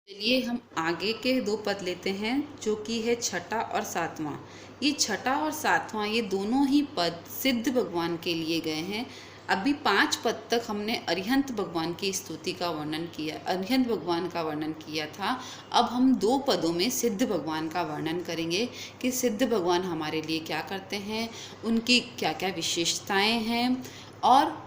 चलिए हम आगे के दो पद लेते हैं जो कि है छठा और सातवां। ये छठा और सातवां ये दोनों ही पद सिद्ध भगवान के लिए गए हैं। अभी 5 पद तक हमने अरिहंत भगवान की स्तुति का वर्णन किया, अरिहंत भगवान का वर्णन किया था। अब हम 2 पदों में सिद्ध भगवान का वर्णन करेंगे कि सिद्ध भगवान हमारे लिए क्या करते हैं, उनकी क्या क्या विशेषताएं हैं। और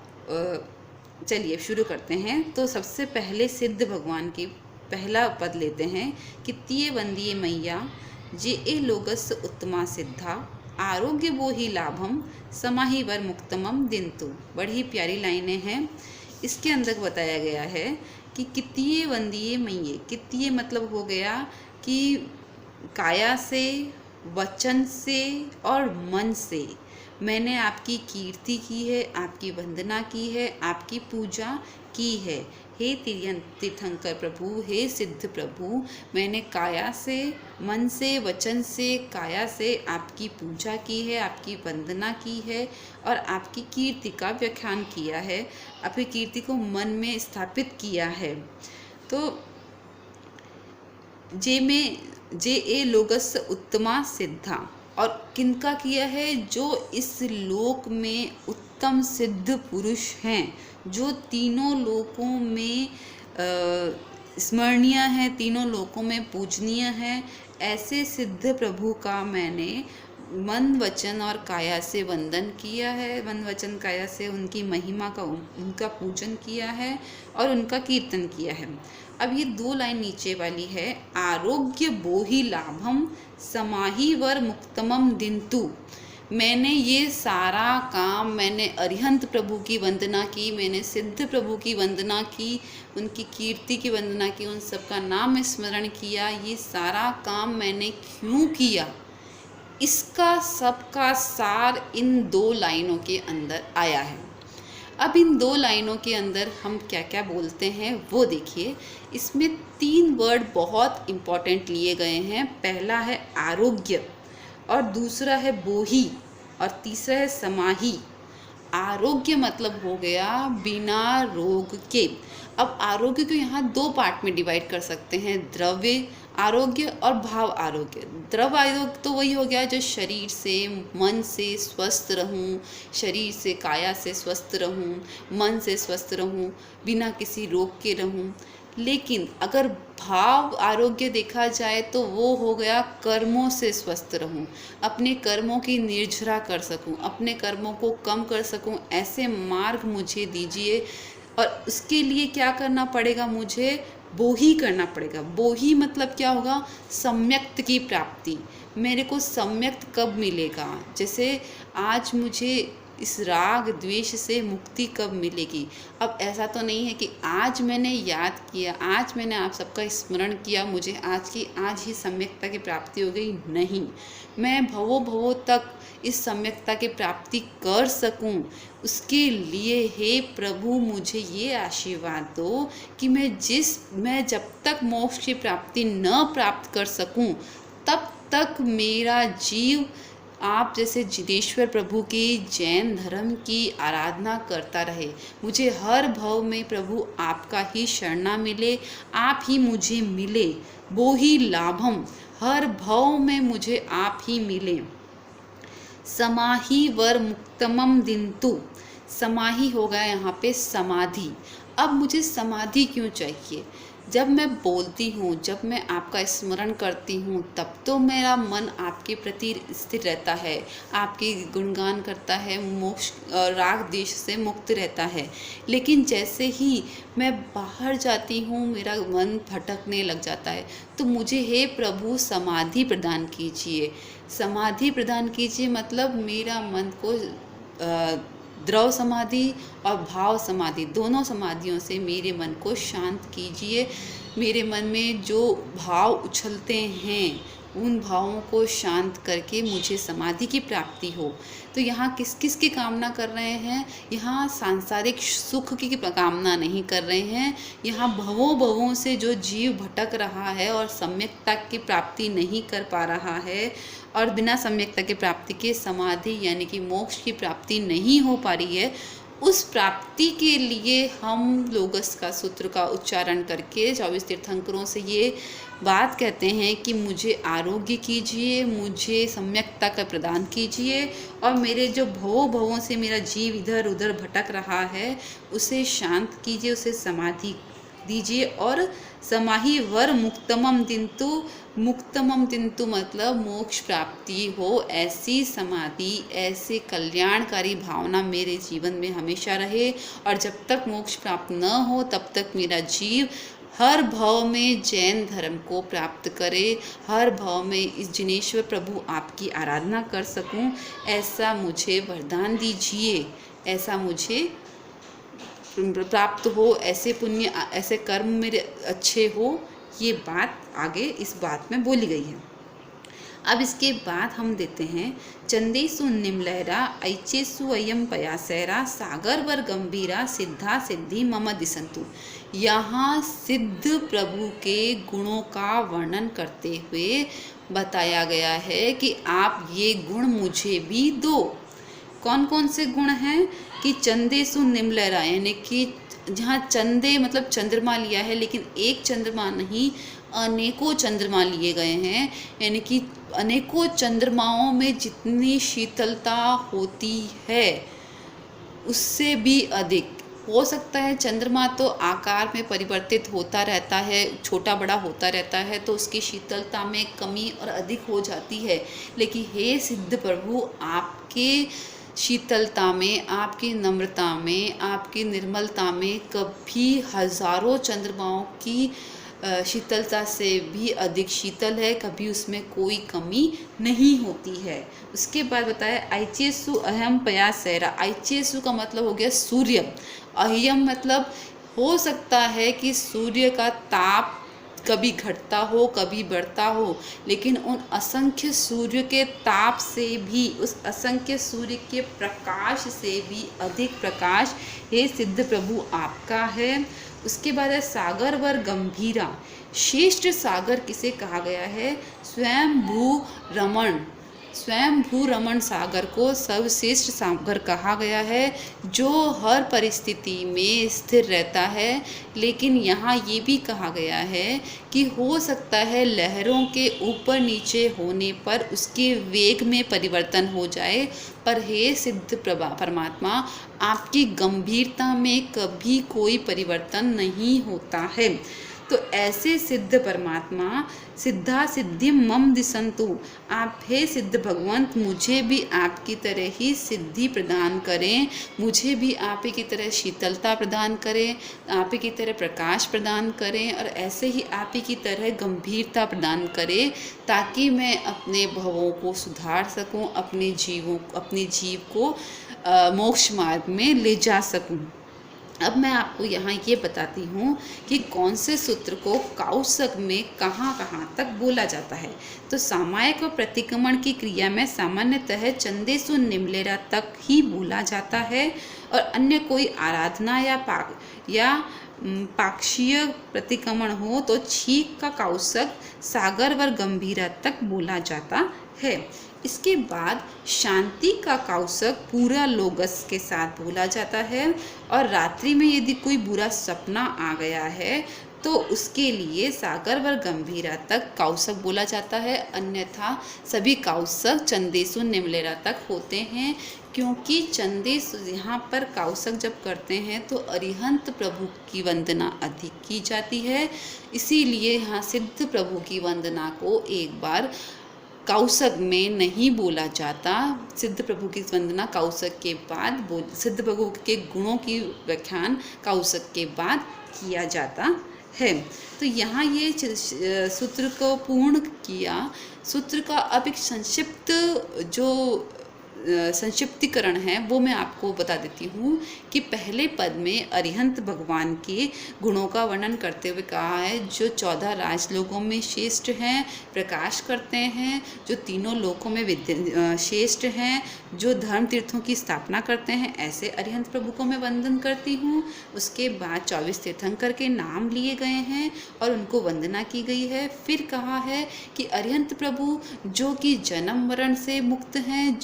चलिए शुरू करते हैं। तो सबसे पहले सिद्ध भगवान की पहला पद लेते हैं। कित्तीय वंदिये मैया जे ए लोगस उत्तमा सिद्धा आरोग्य वो ही लाभम समाहि वर मुक्तमम दिंतु। बड़ी प्यारी लाइनें हैं। इसके अंदर बताया गया है कि कित्तीय वंदिये मैये। कित्तीय मतलब हो गया कि काया से, वचन से और मन से मैंने आपकी कीर्ति की है, आपकी वंदना की है, आपकी पूजा की है। हे तीर्थंकर प्रभु, हे सिद्ध प्रभु, मैंने काया से, मन से, वचन से, काया से आपकी पूजा की है, आपकी वंदना की है और आपकी कीर्ति का व्याख्यान किया है, आपकी कीर्ति को मन में स्थापित किया है। तो जे ए लोगस उत्तमा सिद्धा, और किनका किया है? जो इस लोक में उत्तम सिद्ध पुरुष हैं, जो तीनों लोकों में स्मरणीय है, तीनों लोकों में पूजनीय है। ऐसे सिद्ध प्रभु का मैंने मन, वचन और काया से वंदन किया है, मन, वचन, काया से उनकी महिमा का, उनका पूजन किया है और उनका कीर्तन किया है। अब ये 2 लाइन नीचे वाली है, आरोग्य बोहि लाभम समाहि वर मुक्तमम दिंतु। मैंने ये सारा काम, मैंने अरिहंत प्रभु की वंदना की, मैंने सिद्ध प्रभु की वंदना की, उनकी कीर्ति की वंदना की, उन सबका नाम स्मरण किया। ये सारा काम मैंने क्यों किया? इसका सबका सार इन 2 लाइनों के अंदर आया है। अब इन 2 लाइनों के अंदर हम क्या क्या बोलते हैं वो देखिए। इसमें 3 वर्ड बहुत इम्पॉर्टेंट लिए गए हैं। पहला है आरोग्य, और दूसरा है बोही, और तीसरा है समाही। आरोग्य मतलब हो गया बिना रोग के। अब आरोग्य को यहाँ 2 पार्ट में डिवाइड कर सकते हैं, द्रव्य आरोग्य और भाव आरोग्य। द्रव्य आरोग्य तो वही हो गया जो शरीर से, मन से स्वस्थ रहूं, शरीर से, काया से स्वस्थ रहूं, मन से स्वस्थ रहूं, बिना किसी रोग के रहूं। लेकिन अगर भाव आरोग्य देखा जाए तो वो हो गया कर्मों से स्वस्थ रहूं, अपने कर्मों की निर्जरा कर सकूं, अपने कर्मों को कम कर सकूं, ऐसे मार्ग मुझे दीजिए। और उसके लिए क्या करना पड़ेगा? मुझे बोही करना पड़ेगा। बोही मतलब क्या होगा? सम्यक्त की प्राप्ति। मेरे को सम्यक्त कब मिलेगा? जैसे आज मुझे इस राग द्वेष से मुक्ति कब मिलेगी? अब ऐसा तो नहीं है कि आज मैंने याद किया, आज मैंने आप सबका स्मरण किया, मुझे आज ही सम्यकता की प्राप्ति हो गई। नहीं, मैं भवों भवों तक इस सम्यकता की प्राप्ति कर सकूं, उसके लिए हे प्रभु मुझे ये आशीर्वाद दो कि मैं जब तक मोक्ष की प्राप्ति न प्राप्त कर सकूं, तब तक मेरा जीव आप जैसे जिनेश्वर प्रभु की, जैन धर्म की आराधना करता रहे। मुझे हर भव में प्रभु आपका ही शरणा मिले, आप ही मुझे मिले। वो ही लाभम, हर भव में मुझे आप ही मिले। समाहि वर मुक्तमम दिंतु। समाहि हो गया यहाँ पे समाधि। अब मुझे समाधि क्यों चाहिए? जब मैं बोलती हूँ, जब मैं आपका स्मरण करती हूँ, तब तो मेरा मन आपके प्रति स्थिर रहता है, आपके गुणगान करता है, मोक्ष राग देश से मुक्त रहता है। लेकिन जैसे ही मैं बाहर जाती हूँ, मेरा मन भटकने लग जाता है। तो मुझे हे प्रभु समाधि प्रदान कीजिए। समाधि प्रदान कीजिए मतलब मेरा मन को द्रव समाधि और भाव समाधि, दोनों समाधियों से मेरे मन को शांत कीजिए। मेरे मन में जो भाव उछलते हैं, उन भावों को शांत करके मुझे समाधि की प्राप्ति हो। तो यहाँ किस किस की कामना कर रहे हैं? यहाँ सांसारिक सुख की कामना नहीं कर रहे हैं। यहाँ भवों भवों से जो जीव भटक रहा है और सम्यकता की प्राप्ति नहीं कर पा रहा है, और बिना सम्यकता की प्राप्ति के समाधि यानी कि मोक्ष की प्राप्ति नहीं हो पा रही है, उस प्राप्ति के लिए हम लोगस का सूत्र का उच्चारण करके 24 तीर्थंकरों से ये बात कहते हैं कि मुझे आरोग्य कीजिए, मुझे सम्यकता का प्रदान कीजिए, और मेरे जो भवों से मेरा जीव इधर उधर भटक रहा है उसे शांत कीजिए, उसे समाधि दीजिए। और समाहि वर मुक्तमम तिंतु मतलब मोक्ष प्राप्ति हो, ऐसी समाधि, ऐसे कल्याणकारी भावना मेरे जीवन में हमेशा रहे। और जब तक मोक्ष प्राप्त न हो तब तक मेरा जीव हर भाव में जैन धर्म को प्राप्त करे, हर भाव में इस जिनेश्वर प्रभु आपकी आराधना कर सकूं, ऐसा मुझे वरदान दीजिए, ऐसा मुझे प्राप्त हो, ऐसे पुण्य, ऐसे कर्म मेरे अच्छे हो। ये बात आगे इस बात में बोली गई है। अब इसके बाद हम देते हैं चंदेसु निम्लैरा ऐचेसु अयम पयासैरा सागर वर गंभीरा सिद्धा सिद्धि मम दिसंतु। यहाँ सिद्ध प्रभु के गुणों का वर्णन करते हुए बताया गया है कि आप ये गुण मुझे भी दो। कौन कौन से गुण हैं कि चंदेसु निम्लैरा, यानी कि जहाँ चंदे मतलब चंद्रमा लिया है, लेकिन एक चंद्रमा नहीं अनेकों चंद्रमा लिए गए हैं, यानी कि अनेकों चंद्रमाओं में जितनी शीतलता होती है उससे भी अधिक हो सकता है। चंद्रमा तो आकार में परिवर्तित होता रहता है, छोटा बड़ा होता रहता है, तो उसकी शीतलता में कमी और अधिक हो जाती है। लेकिन हे सिद्ध प्रभु, आपके शीतलता में, आपकी नम्रता में, आपकी निर्मलता में कभी हजारों चंद्रमाओं की शीतलता से भी अधिक शीतल है, कभी उसमें कोई कमी नहीं होती है। उसके बाद बताया ऐचेसु अहम पयासैरा। ऐचेसु का मतलब हो गया सूर्य, अह्यम मतलब हो सकता है कि सूर्य का ताप कभी घटता हो कभी बढ़ता हो, लेकिन उन असंख्य सूर्य के ताप से भी, उस असंख्य सूर्य के प्रकाश से भी अधिक प्रकाश हे सिद्ध प्रभु आपका है। उसके बाद है सागर वर गंभीरा। श्रेष्ठ सागर किसे कहा गया है? स्वयं भू रमण, स्वयं भू रमण सागर को सर्वश्रेष्ठ सागर कहा गया है, जो हर परिस्थिति में स्थिर रहता है। लेकिन यहाँ ये भी कहा गया है कि हो सकता है लहरों के ऊपर नीचे होने पर उसके वेग में परिवर्तन हो जाए, पर हे सिद्ध परमात्मा, आपकी गंभीरता में कभी कोई परिवर्तन नहीं होता है। तो ऐसे सिद्ध परमात्मा सिद्धा सिद्धि मम दिसंतु, आप हे सिद्ध भगवंत मुझे भी आपकी तरह ही सिद्धि प्रदान करें, मुझे भी आप ही की तरह शीतलता प्रदान करें, आप ही की तरह प्रकाश प्रदान करें, और ऐसे ही आप ही की तरह गंभीरता प्रदान करें, ताकि मैं अपने भवों को सुधार सकूं, अपने जीव को मोक्ष मार्ग में ले जा सकूं। अब मैं आपको यहाँ ये बताती हूँ कि कौन से सूत्र को काउसक में कहाँ कहाँ तक बोला जाता है। तो सामायिक और प्रतिक्रमण की क्रिया में सामान्यतः चंदेसु निम्लेरा तक ही बोला जाता है, और अन्य कोई आराधना या पाक्षीय प्रतिक्रमण हो तो छीक का काउसक सागर वर गंभीरा तक बोला जाता है। इसके बाद शांति का काउसक पूरा लोगस के साथ बोला जाता है, और रात्रि में यदि कोई बुरा सपना आ गया है तो उसके लिए सागर वर गंभीरा तक काउसक बोला जाता है, अन्यथा सभी काउसक चंदेसु निम्लेरा तक होते हैं। क्योंकि चंदेसु यहाँ पर काउसक जब करते हैं तो अरिहंत प्रभु की वंदना अधिक की जाती है, इसीलिए यहाँ सिद्ध प्रभु की वंदना को एक बार काउसक में नहीं बोला जाता। सिद्ध प्रभु की वंदना काउसक के बाद सिद्ध प्रभु के गुणों की व्याख्यान काउसक के बाद किया जाता है। तो यहाँ ये सूत्र को पूर्ण किया। सूत्र का अब एक संक्षिप्त जो संक्षिप्तीकरण है वो मैं आपको बता देती हूँ कि पहले पद में अरिहंत भगवान के गुणों का वर्णन करते हुए कहा है, जो 14 राजलोकों में श्रेष्ठ हैं, प्रकाश करते हैं, जो तीनों लोकों में श्रेष्ठ हैं, जो धर्म तीर्थों की स्थापना करते हैं, ऐसे अरिहंत प्रभु को मैं वंदन करती हूँ। उसके बाद 24 तीर्थंकर के नाम लिए गए हैं और उनको वंदना की गई है। फिर कहा है कि अरिहंत प्रभु जो कि जन्म मरण से मुक्त हैं,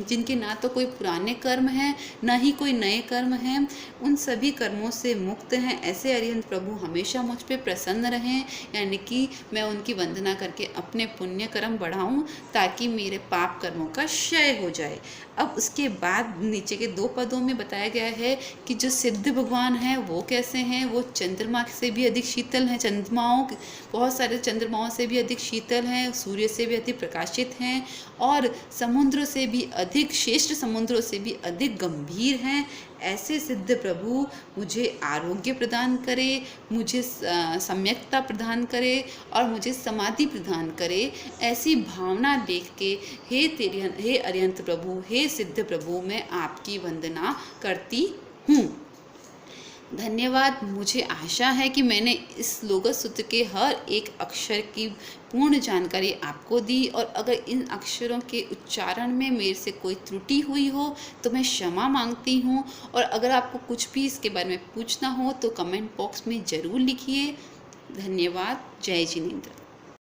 जिनके ना तो कोई पुराने कर्म हैं, ना ही कोई नए कर्म हैं, उन सभी कर्मों से मुक्त हैं, ऐसे अरिहंत प्रभु हमेशा मुझ पे प्रसन्न रहें। यानी कि मैं उनकी वंदना करके अपने पुण्य कर्म बढ़ाऊं ताकि मेरे पाप कर्मों का क्षय हो जाए। अब उसके बाद नीचे के 2 पदों में बताया गया है कि जो सिद्ध भगवान हैं वो कैसे हैं। वो चंद्रमा से भी अधिक शीतल हैं, बहुत सारे चंद्रमाओं से भी अधिक शीतल हैं, सूर्य से भी अधिक प्रकाशित हैं और समुद्र से भी अधिक, श्रेष्ठ समुद्रों से भी अधिक गंभीर हैं। ऐसे सिद्ध प्रभु मुझे आरोग्य प्रदान करे, मुझे सम्यकता प्रदान करे और मुझे समाधि प्रदान करे। ऐसी भावना देख के हे अरिहंत प्रभु, हे सिद्ध प्रभु, मैं आपकी वंदना करती हूँ। धन्यवाद। मुझे आशा है कि मैंने इस लोगस सूत्र के हर एक अक्षर की पूर्ण जानकारी आपको दी, और अगर इन अक्षरों के उच्चारण में मेरे से कोई त्रुटि हुई हो तो मैं क्षमा मांगती हूँ। और अगर आपको कुछ भी इसके बारे में पूछना हो तो कमेंट बॉक्स में ज़रूर लिखिए। धन्यवाद। जय जिनेंद्र।